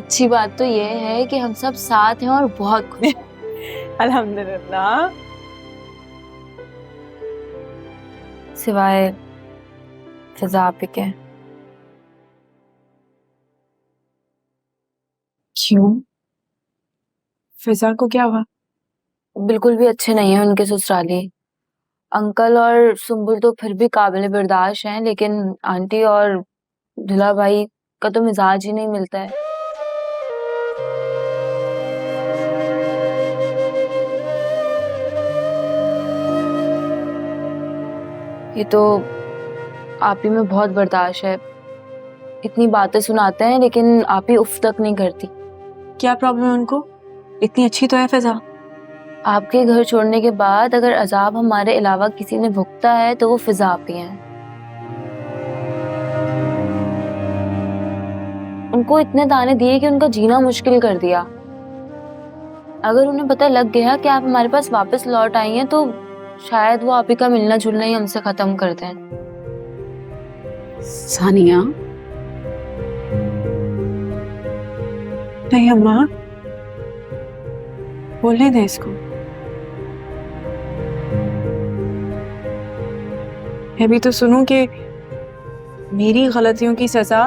अच्छी बात तो ये है कि हम सब साथ हैं और बहुत खुश हैं। अल्हम्दुलिल्लाह। सिवाय फिजा आपी के। क्यों? फिजा को क्या हुआ? बिल्कुल भी अच्छे नहीं है उनके ससुराली। अंकल और सुम्बुल तो फिर भी काबिल बर्दाश्त हैं, लेकिन आंटी और दूल्हा भाई का तो मिजाज ही नहीं मिलता है। ये तो आप ही में बहुत बर्दाश्त है। इतनी बातें सुनाते हैं लेकिन आप ही उफ तक नहीं करती। क्या प्रॉब्लम है उनको? इतनी अच्छी तो है फिजा। आपके घर छोड़ने के बाद अगर अजाब हमारे अलावा किसी ने भुगता है तो वो फिजा आप ही हैं। उनको इतने ताने दिए कि उनका जीना मुश्किल कर दिया। अगर उन्हें पता लग गया कि आप हमारे पास वापस लौट आई हैं तो शायद वो आप ही का मिलना जुलना ही हमसे खत्म कर दें। सानिया, नहीं अम्मा, बोलने दे इसको। मैं भी तो सुनूं कि मेरी गलतियों की सजा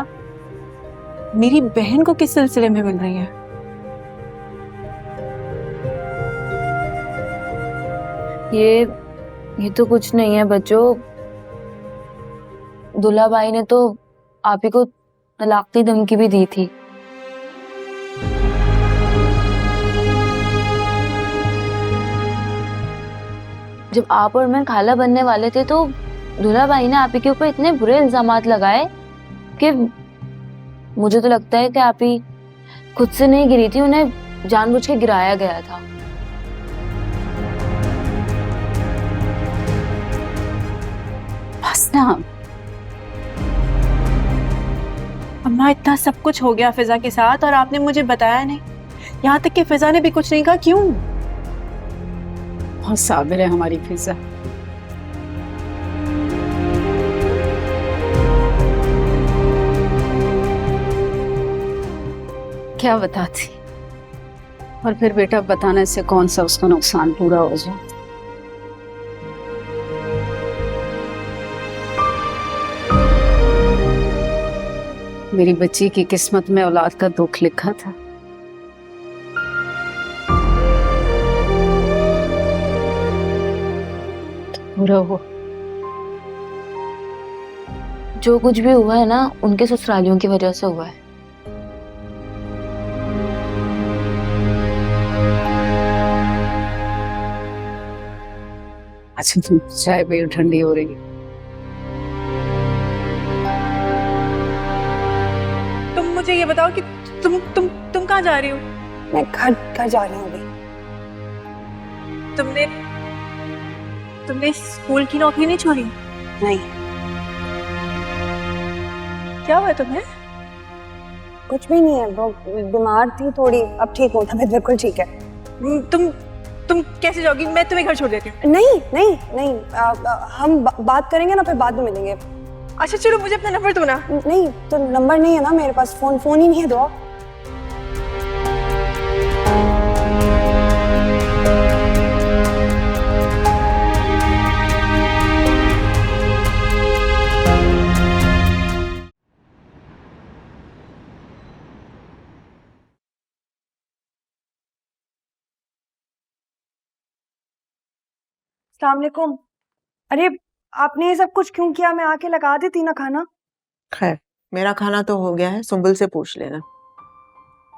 मेरी बहन को किस सिलसिले में मिल रही है। ये तो कुछ नहीं है बच्चों। दूल्हा भाई ने तो आप ही को तलाक की धमकी भी दी थी। जब आप और मैं खाला बनने वाले थे तो दूल्हा भाई ने आप ही के ऊपर इतने बुरे इल्जामात लगाए कि मुझे तो लगता है कि आप ही खुद से नहीं गिरी थी, उन्हें जानबूझ के गिराया गया था। बस ना। अम्मा, इतना सब कुछ हो गया फिजा के साथ और आपने मुझे बताया नहीं। यहाँ तक कि फिजा ने भी कुछ नहीं कहा। क्यों? बहुत साबिर है हमारी फिजा। क्या बताती, और फिर बेटा बताने से कौन सा उसका नुकसान पूरा हो जाए। मेरी बच्ची की किस्मत में औलाद का दुख लिखा था। पूरा हुआ। जो कुछ भी हुआ है ना, उनके ससुरालियों की वजह से हुआ है। अच्छा, तुम चाय पियो, ठंडी हो रही है। तुम मुझे ये बताओ कि तुम कहाँ जा रही हो? मैं घर जा रही हूँ अभी। तुमने स्कूल की नौकरी नहीं छोड़ी? नहीं, क्या हुआ तुम्हें? कुछ भी नहीं है, वो बीमार थी थोड़ी, अब ठीक हूँ, तबीयत बिल्कुल ठीक है। तुम कैसे जाओगी? मैं तुम्हें घर छोड़ देती हूँ। नहीं नहीं नहीं, हम बात करेंगे ना, फिर बाद में मिलेंगे। अच्छा चलो, मुझे अपना नंबर दो ना। नहीं तो नंबर नहीं है ना मेरे पास, फोन ही नहीं है। दो। अस्सलाम वालेकुम। अरे आपने ये सब कुछ क्यों किया? मैं आके लगा देती ना खाना। खैर, मेरा खाना तो हो गया है, सुम्बुल से पूछ लेना।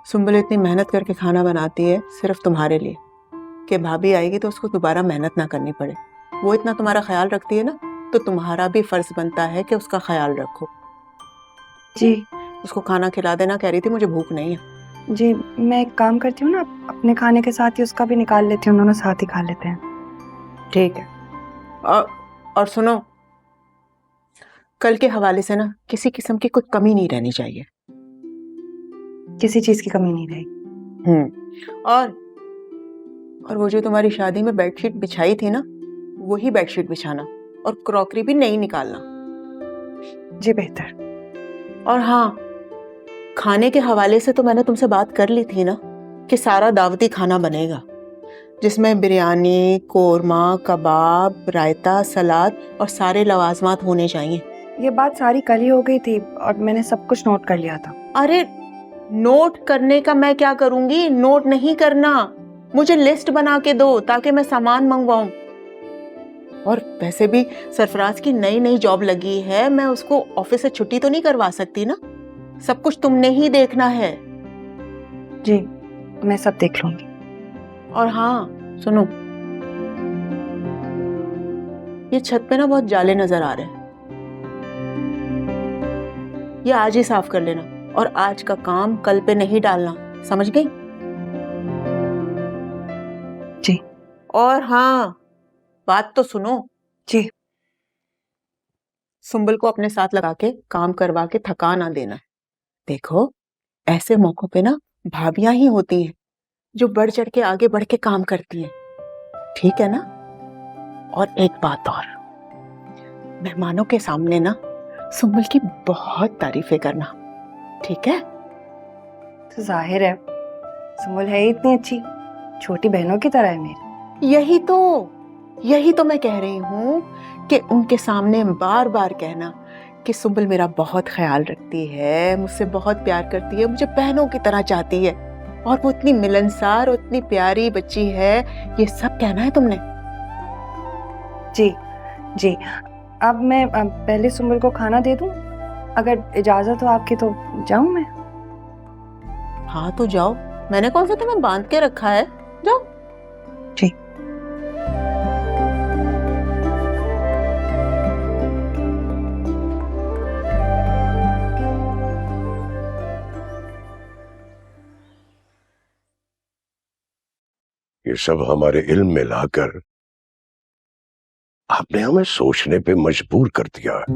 सुम्बुल इतनी मेहनत करके खाना बनाती है सिर्फ तुम्हारे लिए, कि भाभी आएगी तो उसको दोबारा मेहनत ना करनी पड़े। वो इतना तुम्हारा ख्याल रखती है ना, तो तुम्हारा भी फर्ज बनता है कि उसका ख्याल रखो। जी उसको खाना खिला देना। कह रही थी मुझे भूख नहीं है। जी, मैं एक काम करती हूँ ना, अपने खाने के साथ ही उसका भी निकाल लेती हूँ, दोनों साथ ही खा लेते हैं। ठीक है। और सुनो, कल के हवाले से ना किसी किस्म की कोई कमी नहीं रहनी चाहिए। किसी चीज की कमी नहीं रहेगी। और वो जो तुम्हारी शादी में बेडशीट बिछाई थी ना, वही बेडशीट बिछाना, और क्रॉकरी भी नहीं निकालना। जी बेहतर। और हाँ, खाने के हवाले से तो मैंने तुमसे बात कर ली थी ना कि सारा दावती खाना बनेगा, जिसमें बिरयानी, कोरमा, कबाब, रायता, सलाद और सारे लवाजमात होने चाहिए। ये बात सारी कल ही हो गई थी और मैंने सब कुछ नोट कर लिया था। अरे नोट करने का मैं क्या करूंगी, नोट नहीं करना, मुझे लिस्ट बना के दो ताकि मैं सामान मंगवाऊं। और वैसे भी सरफराज की नई नई जॉब लगी है, मैं उसको ऑफिस से छुट्टी तो नहीं करवा सकती ना, सब कुछ तुमने ही देखना है। जी मैं सब देख लूंगी। और हाँ सुनो, ये छत पे ना बहुत जाले नजर आ रहे हैं, ये आज ही साफ कर लेना और आज का काम कल पे नहीं डालना, समझ गई? जी। और हाँ बात तो सुनो जी। सुंबल को अपने साथ लगा के काम करवा के थका ना देना। देखो ऐसे मौकों पे ना भाभियां ही होती हैं जो बढ़ चढ़ के आगे बढ़ के काम करती हैं, ठीक है ना? और एक बात और, मेहमानों के सामने ना सुंबल की बहुत तारीफें करना, ठीक है? तो जाहिर है सुंबल है ही इतनी अच्छी, छोटी बहनों की तरह है मेरी। यही तो मैं कह रही हूँ कि उनके सामने बार बार कहना कि सुंबल मेरा बहुत ख्याल रखती है, मुझसे बहुत प्यार करती है, मुझे बहनों की तरह चाहती है और वो इतनी मिलनसार और इतनी प्यारी बच्ची है, ये सब कहना है तुमने। जी जी। अब मैं पहले सुंबल को खाना दे दूं, अगर इजाजत हो आपकी तो जाऊं मैं? हाँ तो जाओ, मैंने कौन सा तुम्हें बांध के रखा है, जाओ। जी। ये सब हमारे इल्म में लाकर आपने हमें सोचने पे मजबूर कर दिया है।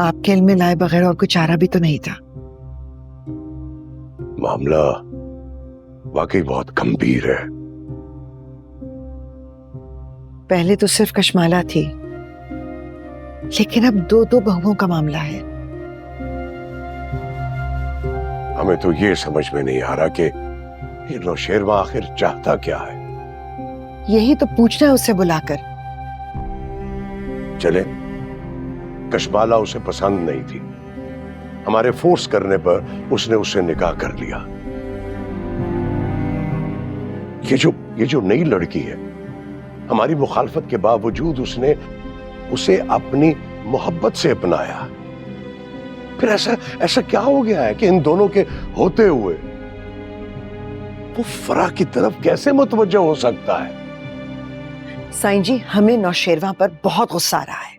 आपके इल्म में लाए बगैर और कोई चारा भी तो नहीं था। मामला वाकई बहुत गंभीर है। पहले तो सिर्फ कशमाला थी, लेकिन अब दो दो बहुओं का मामला है। हमें तो ये समझ में नहीं आ रहा कि ये नौशेरवा आखिर चाहता क्या है। यही तो पूछना है उससे बुलाकर। चले, कशमाला उसे पसंद नहीं थी, हमारे फोर्स करने पर उसने उससे निकाह कर लिया। ये जो नई लड़की है, हमारी मुखालफत के बावजूद उसने उसे अपनी मोहब्बत से अपनाया। फिर ऐसा क्या हो गया है कि इन दोनों के होते हुए वो फराह की तरफ कैसे मुतवज्जह हो सकता है? साईं जी, हमें नौशेरवा पर बहुत गुस्सा आ रहा है।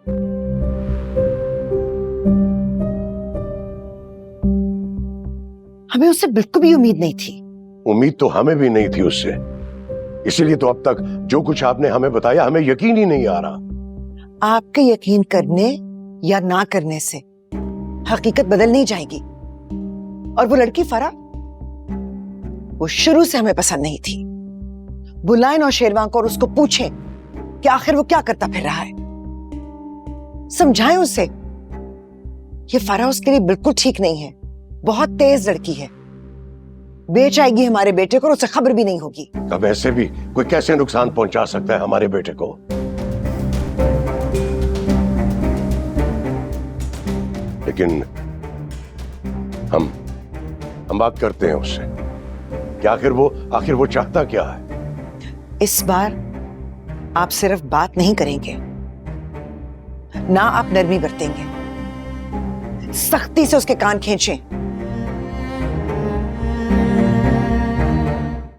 हमें उससे बिल्कुल भी उम्मीद नहीं थी। उम्मीद तो हमें भी नहीं थी उससे, इसीलिए तो अब तक जो कुछ आपने हमें बताया हमें यकीन ही नहीं आ रहा। आपके यकीन करने या ना करने से हकीकत बदल नहीं जाएगी। और वो लड़की फराह, वो शुरू से हमें पसंद नहीं थी। बुलाएं नौशेरवा को और उसको पूछें कि आखिर वो क्या करता फिर रहा है। समझाएं उसे, ये फराह उसके लिए बिल्कुल ठीक नहीं है। बहुत तेज लड़की है, बेच आएगी हमारे बेटे को और उसे खबर भी नहीं होगी। अब ऐसे भी कोई कैसे नुकसान पहुंचा सकता है हमारे बेटे को? लेकिन हम बात करते हैं उससे कि आखिर वो चाहता क्या है। इस बार आप सिर्फ बात नहीं करेंगे, ना आप नरमी बरतेंगे, सख्ती से उसके कान खींचें